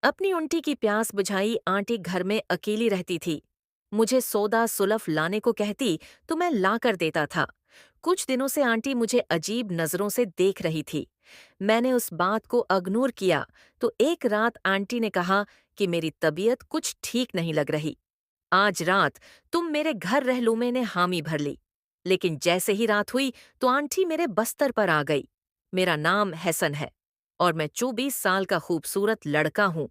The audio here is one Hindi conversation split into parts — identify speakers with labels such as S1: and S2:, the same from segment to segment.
S1: अपनी उल्टी की प्यास बुझाई आंटी घर में अकेली रहती थी। मुझे सौदा सुलफ लाने को कहती तो मैं ला कर देता था। कुछ दिनों से आंटी मुझे अजीब नजरों से देख रही थी। मैंने उस बात को इग्नोर किया तो एक रात आंटी ने कहा कि मेरी तबीयत कुछ ठीक नहीं लग रही। आज रात तुम मेरे घर रह लो, मैंने हामी भर ली। लेकिन जैसे ही रात हुई तो आंटी मेरे बस्तर पर आ गई। मेरा नाम हसन है और मैं 24 साल का खूबसूरत लड़का हूँ।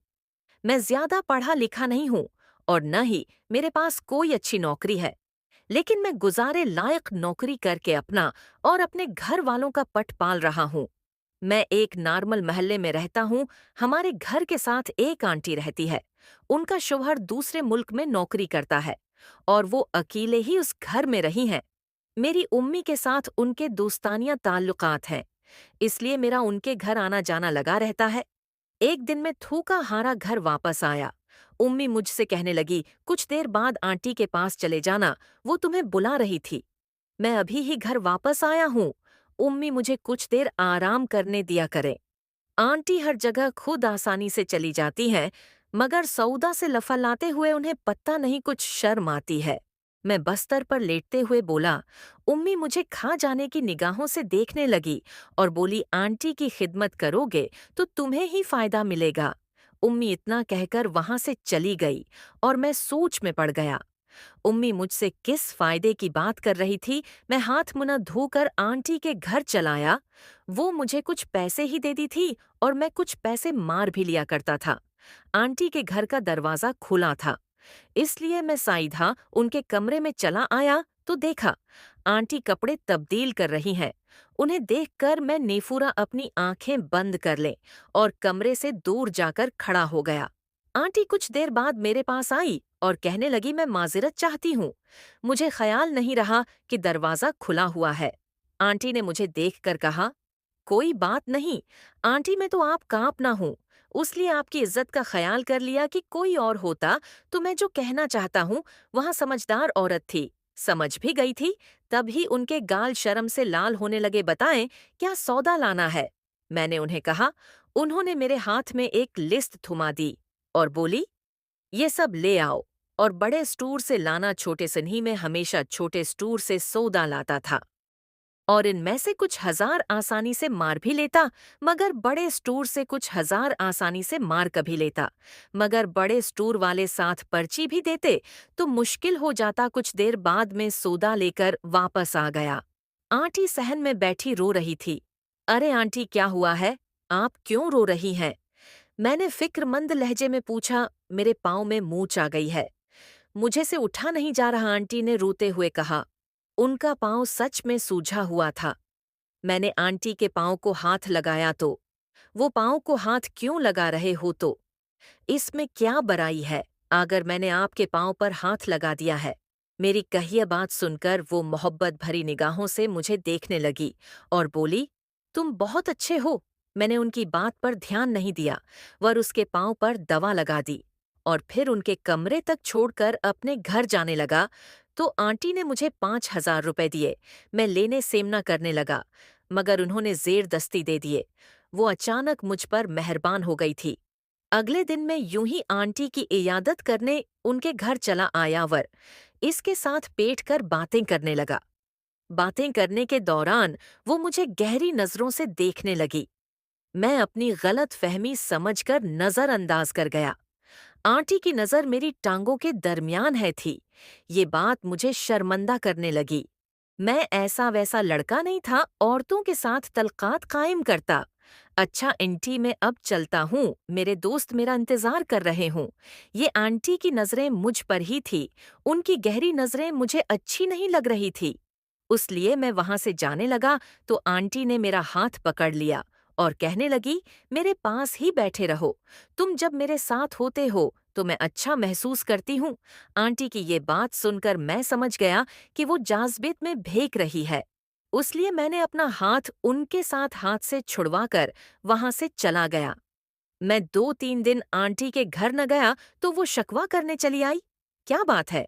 S1: मैं ज्यादा पढ़ा लिखा नहीं हूँ और न ही मेरे पास कोई अच्छी नौकरी है, लेकिन मैं गुजारे लायक नौकरी करके अपना और अपने घर वालों का पट पाल रहा हूँ। मैं एक नॉर्मल मोहल्ले में रहता हूँ। हमारे घर के साथ एक आंटी रहती है। उनका शौहर दूसरे मुल्क में नौकरी करता है और वो अकेले ही उस घर में रही हैं। मेरी उम्मी के साथ उनके दोस्तानिया ताल्लुकात हैं, इसलिए मेरा उनके घर आना जाना लगा रहता है। एक दिन मैं थूका हारा घर वापस आया। उम्मी मुझसे कहने लगी, कुछ देर बाद आंटी के पास चले जाना, वो तुम्हें बुला रही थी। मैं अभी ही घर वापस आया हूँ। उम्मी मुझे कुछ देर आराम करने दिया करें। आंटी हर जगह खुद आसानी से चली जाती हैं, मगर सऊदा से लफा लाते हुए उन्हें पता नहीं कुछ शर्म आती है। मैं बस्तर पर लेटते हुए बोला। उम्मी मुझे खा जाने की निगाहों से देखने लगी और बोली, आंटी की खिदमत करोगे तो तुम्हें ही फायदा मिलेगा। उम्मी इतना कहकर वहां से चली गई और मैं सोच में पड़ गया। उम्मी मुझसे किस फायदे की बात कर रही थी। मैं हाथ मुंह धोकर आंटी के घर चलाया। वो मुझे कुछ पैसे ही देती थी और मैं कुछ पैसे मार भी लिया करता था। आंटी के घर का दरवाजा खुला था, इसलिए मैं साइधा उनके कमरे में चला आया तो देखा आंटी कपड़े तब्दील कर रही हैं। उन्हें देखकर मैं नेफूरा अपनी आंखें बंद कर ले और कमरे से दूर जाकर खड़ा हो गया। आंटी कुछ देर बाद मेरे पास आई और कहने लगी, मैं माजिरत चाहती हूँ। मुझे ख्याल नहीं रहा कि दरवाजा खुला हुआ है। आंटी ने मुझे देखकर कहा, कोई बात नहीं आंटी, मैं तो आप कांप ना हूँ, उसलिए आपकी इज्जत का ख्याल कर लिया कि कोई और होता तो मैं जो कहना चाहता हूँ। वहाँ समझदार औरत थी, समझ भी गई थी। तभी उनके गाल शर्म से लाल होने लगे। बताएं क्या सौदा लाना है? मैंने उन्हें कहा। उन्होंने मेरे हाथ में एक लिस्ट थुमा दी और बोली, ये सब ले आओ। और बड़े स्टोर से लाना, छोटे सिन्ही में हमेशा छोटे स्टोर से सौदा लाता था और इनमें से कुछ हजार आसानी से मार भी लेता, मगर बड़े स्टोर से कुछ हजार आसानी से मार कभी लेता, मगर बड़े स्टोर वाले साथ पर्ची भी देते तो मुश्किल हो जाता। कुछ देर बाद में सौदा लेकर वापस आ गया। आंटी सहन में बैठी रो रही थी। अरे आंटी, क्या हुआ है? आप क्यों रो रही हैं? मैंने फिक्रमंद लहजे में पूछा। मेरे पाँव में मूंछ आ गई है, मुझे से उठा नहीं जा रहा, आंटी ने रोते हुए कहा। उनका पाँव सच में सूजा हुआ था। मैंने आंटी के पाँव को हाथ लगाया तो, वो पाँव को हाथ क्यों लगा रहे हो तो? इसमें क्या बुराई है अगर मैंने आपके पाँव पर हाथ लगा दिया है? मेरी कही बात सुनकर वो मोहब्बत भरी निगाहों से मुझे देखने लगी और बोली, तुम बहुत अच्छे हो। मैंने उनकी बात पर ध्यान नहीं दिया, वर उसके पाँव पर दवा लगा दी और फिर उनके कमरे तक छोड़कर अपने घर जाने लगा। तो आंटी ने मुझे 5,000 रुपए दिए। मैं लेने सेमना करने लगा, मगर उन्होंने जेर दस्ती दे दिए। वो अचानक मुझ पर मेहरबान हो गई थी। अगले दिन मैं यूं ही आंटी की इयादत करने उनके घर चला आया, वर इसके साथ पेट कर बातें करने लगा। बातें करने के दौरान वो मुझे गहरी नजरों से देखने लगी। मैं अपनी गलत फहमी समझकर नजरअंदाज कर गया। आंटी की नजर मेरी टांगों के दरमियान है थी। ये बात मुझे शर्मंदा करने लगी। मैं ऐसा वैसा लड़का नहीं था, औरतों के साथ तलकात कायम करता। अच्छा आंटी, मैं अब चलता हूँ, मेरे दोस्त मेरा इंतजार कर रहे हूँ। ये आंटी की नजरें मुझ पर ही थी। उनकी गहरी नजरें मुझे अच्छी नहीं लग रही थी। उसलिए मैं वहां से जाने लगा तो आंटी ने मेरा हाथ पकड़ लिया और कहने लगी, मेरे पास ही बैठे रहो। तुम जब मेरे साथ होते हो तो मैं अच्छा महसूस करती हूँ। आंटी की ये बात सुनकर मैं समझ गया कि वो जाज़्बेत में भेंक रही है। उसलिए मैंने अपना हाथ उनके साथ हाथ से छुड़वाकर वहां से चला गया। मैं 2-3 दिन आंटी के घर न गया तो वो शकवा करने चली आई। क्या बात है?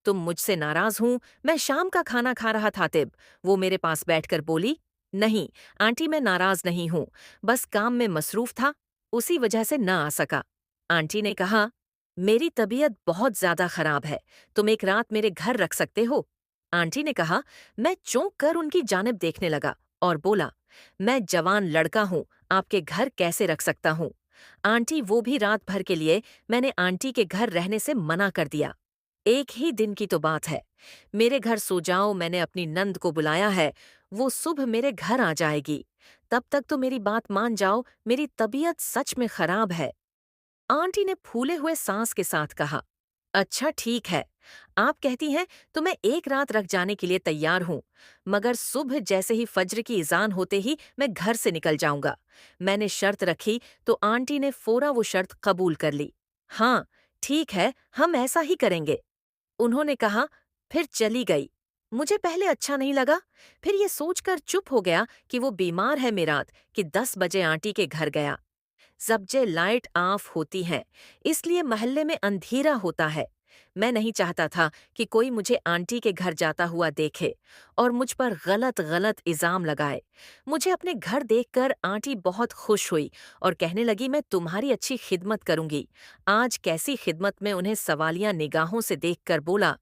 S1: तुम मुझसे नाराज हूँ? मैं शाम का खाना खा रहा था तिब। वो मेरे पास बैठकर बोली, नहीं आंटी, मैं नाराज नहीं हूँ, बस काम में मसरूफ था, उसी वजह से न आ सका। आंटी ने कहा, मेरी तबीयत बहुत ज्यादा खराब है, तुम एक रात मेरे घर रख सकते हो? आंटी ने कहा। मैं चौंक कर उनकी जानिब देखने लगा और बोला, मैं जवान लड़का हूँ, आपके घर कैसे रख सकता हूँ? आंटी वो भी रात भर के लिए। मैंने आंटी के घर रहने से मना कर दिया। एक ही दिन की तो बात है। मेरे घर सो जाओ, मैंने अपनी नंद को बुलाया है, वो सुबह मेरे घर आ जाएगी। तब तक तो मेरी बात मान जाओ, मेरी तबीयत सच में खराब है। आंटी ने फूले हुए सांस के साथ कहा, अच्छा ठीक है, आप कहती हैं तो मैं एक रात रख जाने के लिए तैयार हूँ, मगर सुबह जैसे ही फज्र की इजान होते ही मैं घर से निकल जाऊंगा। मैंने शर्त रखी तो आंटी ने फौरा वो शर्त कबूल कर ली। हाँ, ठीक है, हम ऐसा ही करेंगे, उन्होंने कहा। फिर चली गई। मुझे पहले अच्छा नहीं लगा, फिर ये सोचकर चुप हो गया कि वो बीमार है मेरात कि 10 बजे आंटी के घर गया। सब्जे लाइट ऑफ होती हैं, इसलिए मोहल्ले में अंधेरा होता है। मैं नहीं चाहता था कि कोई मुझे आंटी के घर जाता हुआ देखे और मुझ पर गलत गलत इल्जाम लगाए। मुझे अपने घर देखकर आंटी बहुत खुश हुई और कहने लगी, मैं तुम्हारी अच्छी खिदमत करूंगी। आज कैसी खिदमत में उन्हें सवालिया निगाहों से देखकर बोला,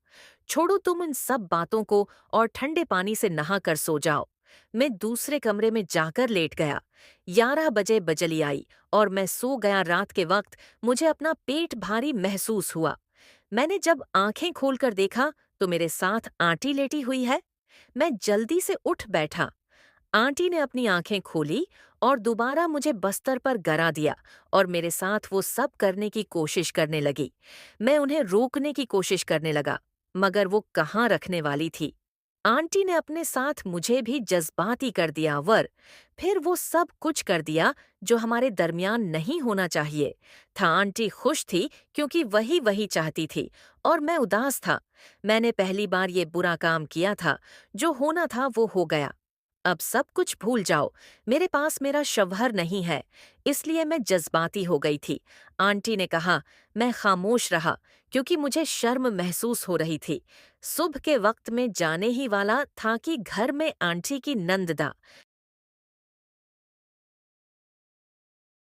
S1: छोड़ो तुम इन सब बातों को और ठंडे पानी से नहा कर सो जाओ। मैं दूसरे कमरे में जाकर लेट गया। 11 बजे बजली आई और मैं सो गया। रात के वक्त मुझे अपना पेट भारी महसूस हुआ। मैंने जब आंखें खोलकर देखा तो मेरे साथ आंटी लेटी हुई है। मैं जल्दी से उठ बैठा। आंटी ने अपनी आंखें खोली और दोबारा मुझे बस्तर पर गिरा दिया और मेरे साथ वो सब करने की कोशिश करने लगी। मैं उन्हें रोकने की कोशिश करने लगा, मगर वो कहाँ रखने वाली थी। आंटी ने अपने साथ मुझे भी जज्बाती कर दिया फिर वो सब कुछ कर दिया जो हमारे दरमियान नहीं होना चाहिए था। आंटी खुश थी क्योंकि वही वही चाहती थी और मैं उदास था। मैंने पहली बार ये बुरा काम किया था। जो होना था वो हो गया। अब सब कुछ भूल जाओ। मेरे पास मेरा शवहर नहीं है, इसलिए मैं जज्बाती हो गई थी। आंटी ने कहा। मैं खामोश रहा क्योंकि मुझे शर्म महसूस हो रही थी। सुबह के वक्त में जाने ही वाला था कि घर में आंटी की नंददा